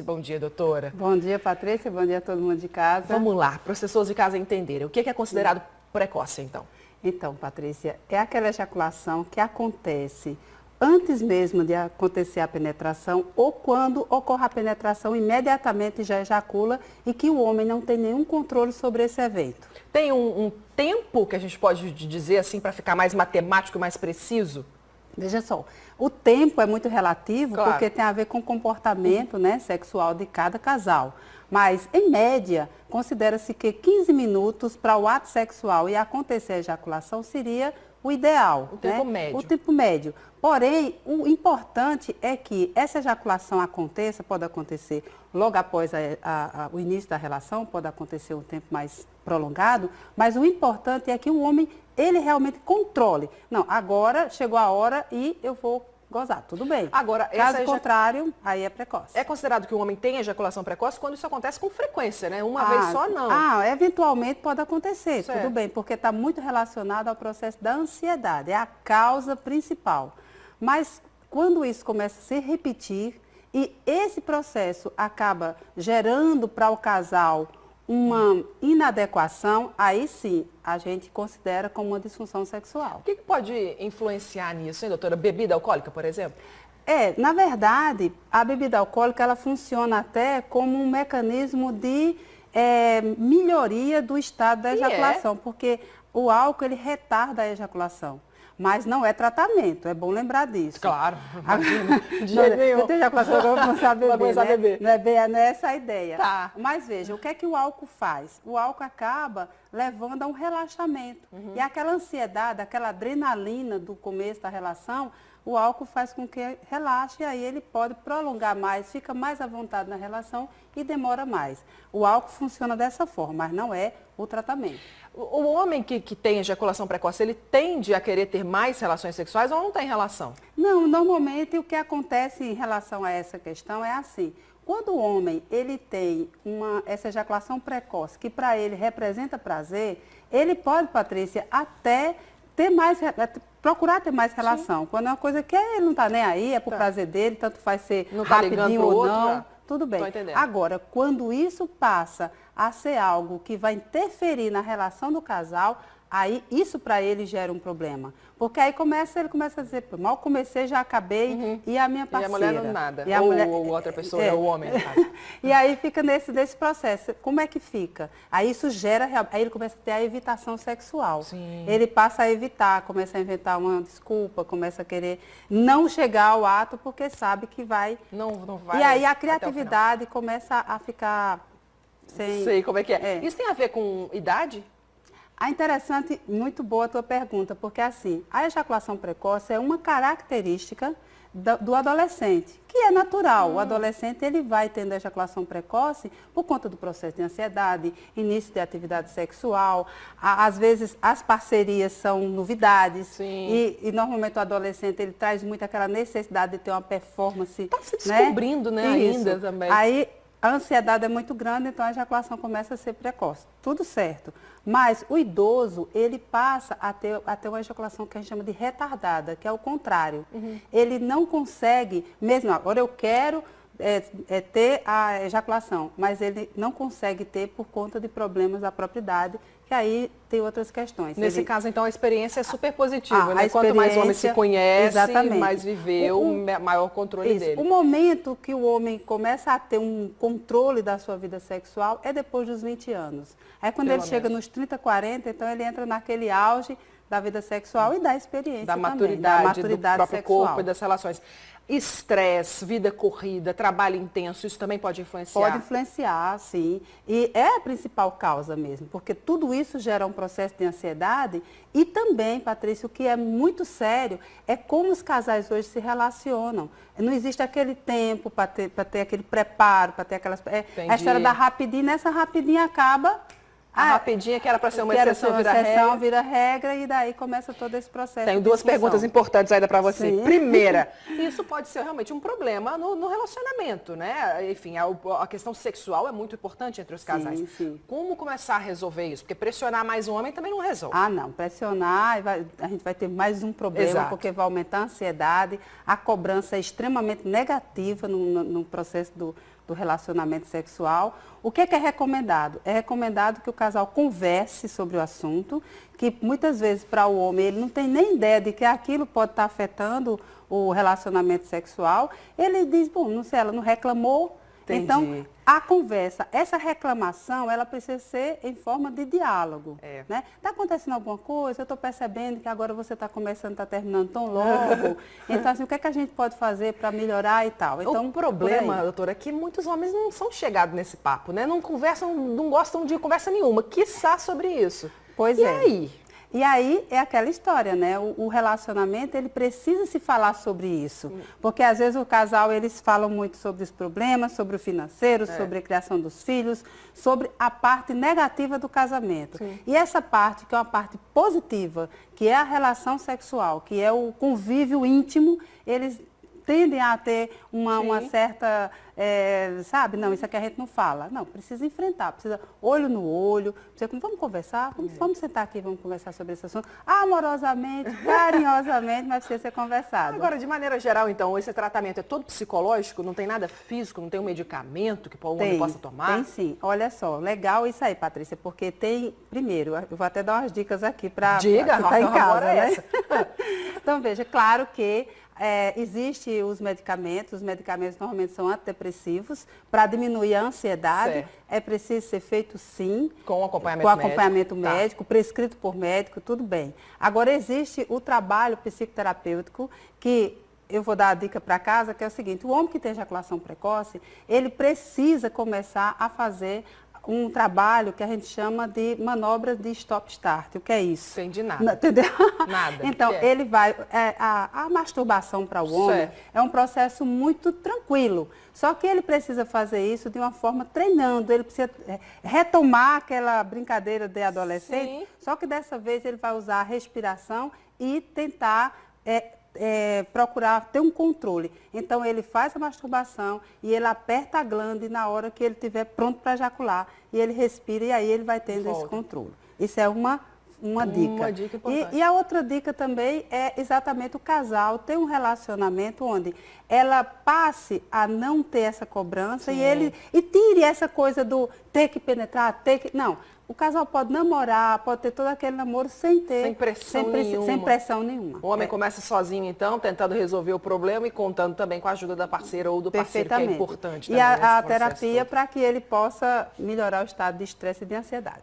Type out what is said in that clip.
Bom dia, doutora. Bom dia, Patrícia. Bom dia a todo mundo de casa. Vamos lá, para as pessoas de casa entenderem. O que é considerado precoce, então? Então, Patrícia, é aquela ejaculação que acontece antes mesmo de acontecer a penetração ou quando ocorre a penetração, imediatamente já ejacula e que o homem não tem nenhum controle sobre esse evento. Tem um tempo que a gente pode dizer assim para ficar mais matemático, mais preciso? Veja só, o tempo é muito relativo, claro, porque tem a ver com o comportamento, né, sexual de cada casal. Mas, em média, considera-se que 15 minutos para o ato sexual e acontecer a ejaculação seria o ideal. O tempo médio. O tempo médio. Porém, o importante é que essa ejaculação aconteça, pode acontecer logo após o início da relação, pode acontecer um tempo mais prolongado, mas o importante é que o homem, ele realmente controle. Não, agora chegou a hora e eu vou gozar, tudo bem. Agora, caso contrário, aí é precoce. É considerado que o homem tem ejaculação precoce quando isso acontece com frequência, né? Uma vez só, não. Eventualmente pode acontecer, certo, tudo bem, porque está muito relacionado ao processo da ansiedade, é a causa principal. Mas quando isso começa a se repetir e esse processo acaba gerando para o casal uma inadequação, aí sim a gente considera como uma disfunção sexual. O que pode influenciar nisso, hein, doutora? Bebida alcoólica, por exemplo? Na verdade, a bebida alcoólica ela funciona até como um mecanismo de melhoria do estado da ejaculação, porque o álcool ele retarda a ejaculação. Mas não é tratamento, é bom lembrar disso. Claro, imagina. De jeito nenhum. Eu tenho ejaculação, eu vou começar a beber, né? Não é essa a ideia. Tá. Mas veja, o que é que o álcool faz? O álcool acaba levando a um relaxamento. E aquela ansiedade, aquela adrenalina do começo da relação, o álcool faz com que relaxe e aí ele pode prolongar mais, fica mais à vontade na relação e demora mais. O álcool funciona dessa forma, mas não é o tratamento. O homem que tem ejaculação precoce, ele tende a querer ter mais relações sexuais ou não tem relação? Não, normalmente o que acontece em relação a essa questão é assim. Quando o homem ele tem essa ejaculação precoce, que para ele representa prazer, ele pode, Patrícia, até ter mais, procurar ter mais relação. Sim. Quando é uma coisa que ele não está nem aí, é por prazer dele, tanto faz ser não rapidinho ou não, tudo bem. Agora, quando isso passa a ser algo que vai interferir na relação do casal, aí isso para ele gera um problema. Porque aí ele começa a dizer, mal comecei, já acabei, e a minha parceira. E a mulher não nada, ou outra pessoa, o homem, no caso. E aí fica nesse processo. Como é que fica? Aí isso gera, aí ele começa a ter a evitação sexual. Sim. Ele passa a evitar, começa a inventar uma desculpa, começa a querer não chegar ao ato, porque sabe que vai... Não vai. E aí a criatividade começa a ficar sem... Sei como é que é. Isso tem a ver com idade? Interessante, muito boa a tua pergunta, porque assim, a ejaculação precoce é uma característica do adolescente, que é natural. O adolescente ele vai tendo ejaculação precoce por conta do processo de ansiedade, início de atividade sexual, às vezes as parcerias são novidades e normalmente o adolescente ele traz muito aquela necessidade de ter uma performance. Está se descobrindo, né, ainda também. Aí a ansiedade é muito grande, então a ejaculação começa a ser precoce. Tudo certo. Mas o idoso, ele passa a ter uma ejaculação que a gente chama de retardada, que é o contrário. Ele não consegue, mesmo agora eu quero ter a ejaculação, mas ele não consegue ter por conta de problemas da própria idade, que aí tem outras questões. Nesse caso, então, a experiência é super positiva, né? Quanto mais o homem se conhece, mais viveu, maior controle dele. O momento que o homem começa a ter um controle da sua vida sexual é depois dos 20 anos. Aí quando ele chega nos 30, 40, então ele entra naquele auge da vida sexual e da experiência da maturidade do próprio corpo e das relações. Estresse, vida corrida, trabalho intenso, isso também pode influenciar? Pode influenciar, sim. E é a principal causa mesmo, porque tudo isso gera um processo de ansiedade e também, Patrícia, o que é muito sério é como os casais hoje se relacionam. Não existe aquele tempo para ter aquele preparo, para ter aquelas... a história da rapidinha, nessa rapidinha acaba... A rapidinha que era para ser uma exceção, vira regra e daí começa todo esse processo. Tenho duas perguntas importantes ainda para você. Sim. Primeira, isso pode ser realmente um problema no relacionamento, né? Enfim, a questão sexual é muito importante entre os casais. Sim, sim. Como começar a resolver isso? Porque pressionar mais um homem também não resolve. Não. Pressionar, a gente vai ter mais um problema, porque vai aumentar a ansiedade, a cobrança é extremamente negativa no processo do relacionamento sexual. O que é recomendado? É recomendado que o casal converse sobre o assunto, que muitas vezes para o homem ele não tem nem ideia de que aquilo pode estar afetando o relacionamento sexual. Ele diz, bom, não sei, ela não reclamou. Entendi. Então, a conversa, essa reclamação, ela precisa ser em forma de diálogo. Né? Está acontecendo alguma coisa? Eu estou percebendo que agora você está começando, está terminando tão logo. Então, assim, o que é que a gente pode fazer para melhorar e tal? Então, o problema, doutora, é que muitos homens não são chegados nesse papo, né? Não conversam, não gostam de conversa nenhuma, quiçá sobre isso. Pois e é. aí? E aí é aquela história, né? O relacionamento, ele precisa se falar sobre isso. Porque às vezes o casal, eles falam muito sobre os problemas, sobre o financeiro, sobre a criação dos filhos, sobre a parte negativa do casamento. Sim. E essa parte, que é uma parte positiva, que é a relação sexual, que é o convívio íntimo, eles tendem a ter uma certa, sabe, não, isso aqui a gente não fala. Não, precisa enfrentar, precisa olho no olho, precisa, vamos conversar, vamos sentar aqui, vamos conversar sobre esse assunto, amorosamente, carinhosamente, mas precisa ser conversado. Agora, de maneira geral, então, esse tratamento é todo psicológico? Não tem nada físico? Não tem um medicamento que o homem possa tomar? Tem sim. Olha só, legal isso aí, Patrícia, porque tem, primeiro, eu vou até dar umas dicas aqui para quem está em casa, né? Então, veja, claro que existem os medicamentos normalmente são antidepressivos, para diminuir a ansiedade, certo. É preciso ser feito sim, com acompanhamento médico, prescrito por médico, tudo bem. Agora existe o trabalho psicoterapêutico que eu vou dar a dica para casa, que é o seguinte, o homem que tem ejaculação precoce, ele precisa começar a fazer um trabalho que a gente chama de manobra de stop-start. O que é isso? Entendi nada. Entendeu? Nada. Então, ele vai... a masturbação para o homem é um processo muito tranquilo. Só que ele precisa fazer isso de uma forma treinando. Ele precisa retomar aquela brincadeira de adolescente. Sim. Só que dessa vez ele vai usar a respiração e tentar... procurar ter um controle. Então, ele faz a masturbação e ele aperta a glândula na hora que ele estiver pronto para ejacular. E ele respira e aí ele vai tendo esse controle. Isso é uma dica. Uma dica importante. E a outra dica também é exatamente o casal ter um relacionamento onde ela passe a não ter essa cobrança e tire essa coisa do ter que penetrar, Não. O casal pode namorar, pode ter todo aquele namoro sem pressão nenhuma. O homem começa sozinho, então, tentando resolver o problema e contando também com a ajuda da parceira ou do parceiro, que é importante. E a terapia para que ele possa melhorar o estado de estresse e de ansiedade.